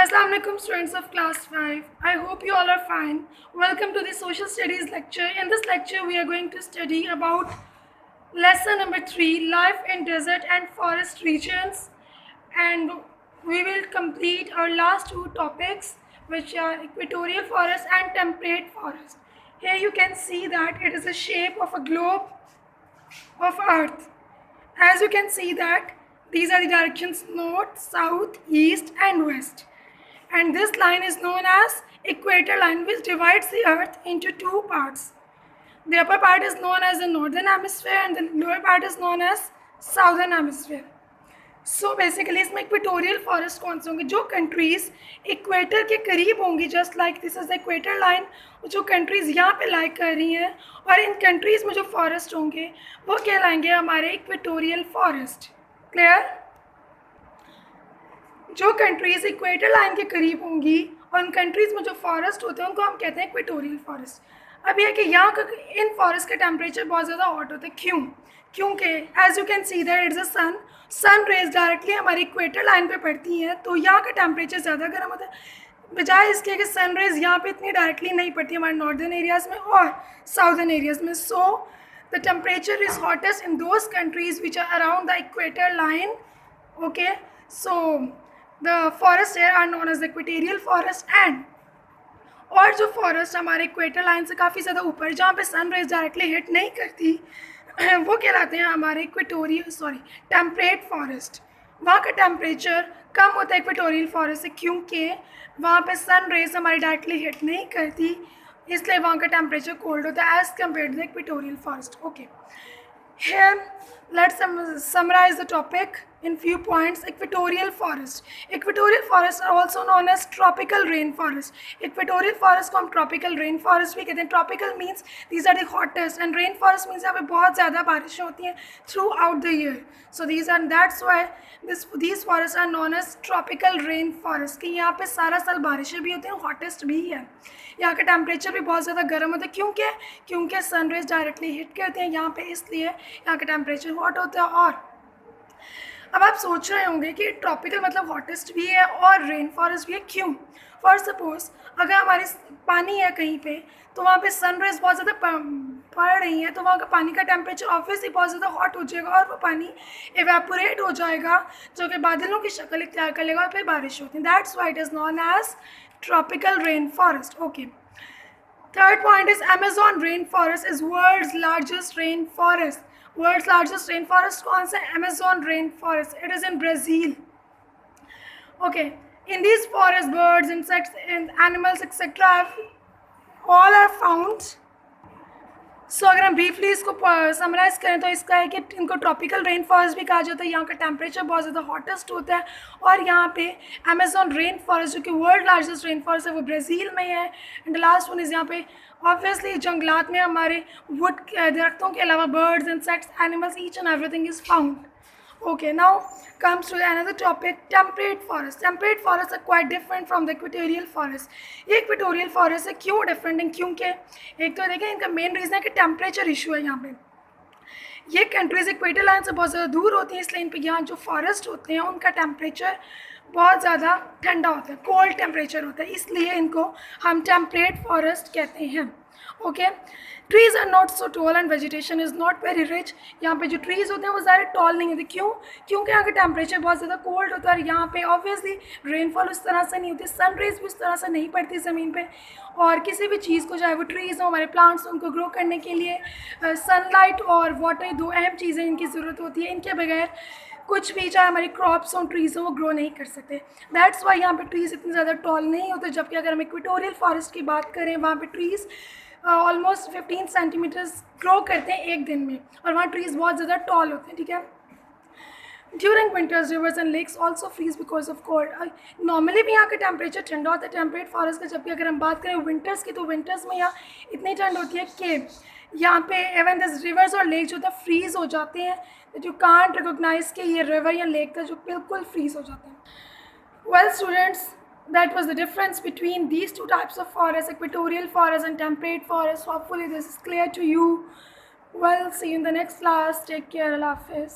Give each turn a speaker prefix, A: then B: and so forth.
A: Assalamualaikum students of class 5. I hope you all are fine. Welcome to the social studies lecture. In this lecture we are going to study about lesson number 3, life in desert and forest regions, and we will complete our last two topics, which are equatorial forest and temperate forest. Here you can see that it is the shape of a globe of earth. As you can see that these are the directions north, south, east and west. And this line is known as equator line, which divides the earth into two parts. The upper part is known as the northern hemisphere and the lower part is known as southern hemisphere. So basically इसमें equatorial forest कौन से होंगे? जो countries equator के करीब होंगी, just like this is the equator line, जो countries यहाँ पे लाइक कर रही हैं, और इन कंट्रीज़ में जो फॉरेस्ट होंगे वो कहलाएंगे हमारे इक्वेटोरियल फॉरेस्ट. क्लियर? जो कंट्रीज़ इक्वेटर लाइन के करीब होंगी और उन कंट्रीज़ में जो फॉरेस्ट होते हैं उनको हम कहते हैं इक्वेटोरियल फॉरेस्ट. अब यह कि यहाँ का इन फॉरेस्ट का टेम्परेचर बहुत ज़्यादा हॉट होता है. क्यों? क्योंकि as you can see that it's a sun rays directly हमारी इक्वेटर लाइन पे पड़ती हैं, तो यहाँ का टेम्परेचर ज़्यादा गर्म होता है, बजाय इसके कि सन रेज यहाँ पे इतनी डायरेक्टली नहीं पड़ती हमारे नॉर्दर्न एरियाज़ में और साउदर्न एरियाज़ में. So the temperature is hottest in those countries which are around the equator line. Okay, so the forest air are known as the equatorial forest. And और जो forest हमारे equator line से काफ़ी ज़्यादा ऊपर, जहाँ पे सन रेज डायरेक्टली हिट नहीं करती, वो कहलाते हैं हमारे टेम्परेट फॉरेस्ट. वहाँ का टेम्परेचर कम होता है इक्वेटोरियल फॉरेस्ट से, क्योंकि वहाँ पे सन रेज हमारी डायरेक्टली हिट नहीं करती, इसलिए वहाँ का टेम्परेचर कोल्ड होता है as compare to the equatorial forest. Okay, here let's summarize the topic in few points. Equatorial forests are also known as tropical rainforest. Equatorial forest को हम tropical rainforest भी कहते हैं. Tropical means these are the hottest and rainforest means यहाँ पे बहुत ज़्यादा बारिशें होती हैं throughout the year. So that's why these forests are known as tropical rainforest, कि यहाँ पे सारा साल बारिशें भी होती हैं, hottest भी है. यहाँ का टेम्परेचर भी बहुत ज़्यादा गर्म होता है, क्योंकि सनरेज डायरेक्टली हिट करते हैं यहाँ पे, इसलिए यहाँ का टेम्परेचर हॉट होता है. और अब आप सोच रहे होंगे कि ट्रॉपिकल मतलब हॉटेस्ट भी है और रेन फॉरेस्ट भी है. क्यों? फॉर सपोज अगर हमारे पानी है कहीं पे, तो वहाँ पे सनरेज बहुत ज़्यादा पड़ रही है, तो वहाँ का पानी का टेम्परेचर ऑब्वियसली बहुत ज़्यादा हॉट हो जाएगा और वो पानी एवेपोरेट हो जाएगा, जो कि बादलों की शक्ल इख्तियार कर लेगा और फिर बारिश होती है. That's why it is known as tropical rainforest. Okay, third point is Amazon rainforest is world's largest rainforest. World's largest rainforest कौन सा? Amazon rainforest. It is in Brazil. Okay, in these forests birds, insects and animals etc. all are found. सो अगर हम briefly इसको summarise करें तो इसका है कि इनको ट्रॉपिकल रेन फॉरेस्ट भी कहा जाता है. यहाँ का टेम्परेचर बहुत ज़्यादा हॉटेस्ट होता है, और यहाँ पे अमेज़न रेन फॉरेस्ट जो कि वर्ल्ड लार्जेस्ट रेन फॉरेस्ट है वो ब्राज़ील में है. एंड लास्ट वन इज़ यहाँ पे ऑब्वियसली जंगलात में हमारे वुड दरख्तों के अलावा birds, insects, animals, each and everything is found. Okay, now comes to another topic, temperate forest. Temperate forests are quite different from the equatorial forest. ये equatorial forest है. क्यों डिफरेंट है? क्योंकि एक तो देखें इनका मेन रीज़न है कि टेम्परेचर इशू है. यहाँ पे ये कंट्रीज़ इक्वेटर लाइन से बहुत ज़्यादा दूर होती हैं, इसलिए इन पर यहाँ जो फॉरेस्ट होते हैं उनका टेम्परेचर बहुत ज़्यादा ठंडा होता है, कोल्ड टेम्परेचर होता है, इसलिए इनको हम टेम्परेट फॉरेस्ट कहते हैं. Okay, trees are not so tall and vegetation is not very rich. यहाँ पे जो ट्रीज़ होते हैं वो ज़्यादा टॉल नहीं होते. क्यों? क्योंकि यहाँ का टेम्परेचर बहुत ज़्यादा कोल्ड होता है, और यहाँ पे ऑब्वियसली रेनफॉल उस तरह से नहीं होती, सन रेज भी उस तरह से नहीं पड़ती ज़मीन पे. और किसी भी चीज़ को, चाहे वो ट्रीज़ हो, हमारे प्लांट्स हो, उनको ग्रो करने के लिए सनलाइट और वाटर दो अहम चीज़ें इनकी ज़रूरत होती है. इनके बगैर कुछ भी, चाहे हमारी क्रॉप्स हों, ट्रीज़ हों, वो ग्रो नहीं कर सकते. दैट्स वाई यहाँ पे ट्रीज़ इतनी ज़्यादा टॉल नहीं होते. जबकि अगर हम इक्वेटोरियल फॉरेस्ट की बात करें, वहाँ पे ट्रीज़ ऑलमोस्ट 15 सेंटीमीटर्स ग्रो करते हैं एक दिन में, और वहाँ ट्रीज़ बहुत ज़्यादा टॉल होते हैं. ठीक है. During winters rivers and lakes also freeze because of cold. Normally भी यहाँ का टेम्परेचर ठंडा होता है टेम्परेट फॉरेस्ट का. जबकि अगर हम बात करें विंटर्स की, तो विंटर्स में यहाँ इतनी ठंड होती है कि यहाँ पे इवन दिस रिवर्स और लेक जो था फ्रीज हो जाते हैं, जो कांट रिकोगनाइज के ये रिवर या लेक था जो बिल्कुल फ्रीज हो जाते हैं. Well students, that was the difference between these two types of forest, equatorial forest and temperate forest. Hopefully this is clear to you. Well, see you in the next class. Take care. Allah Hafiz.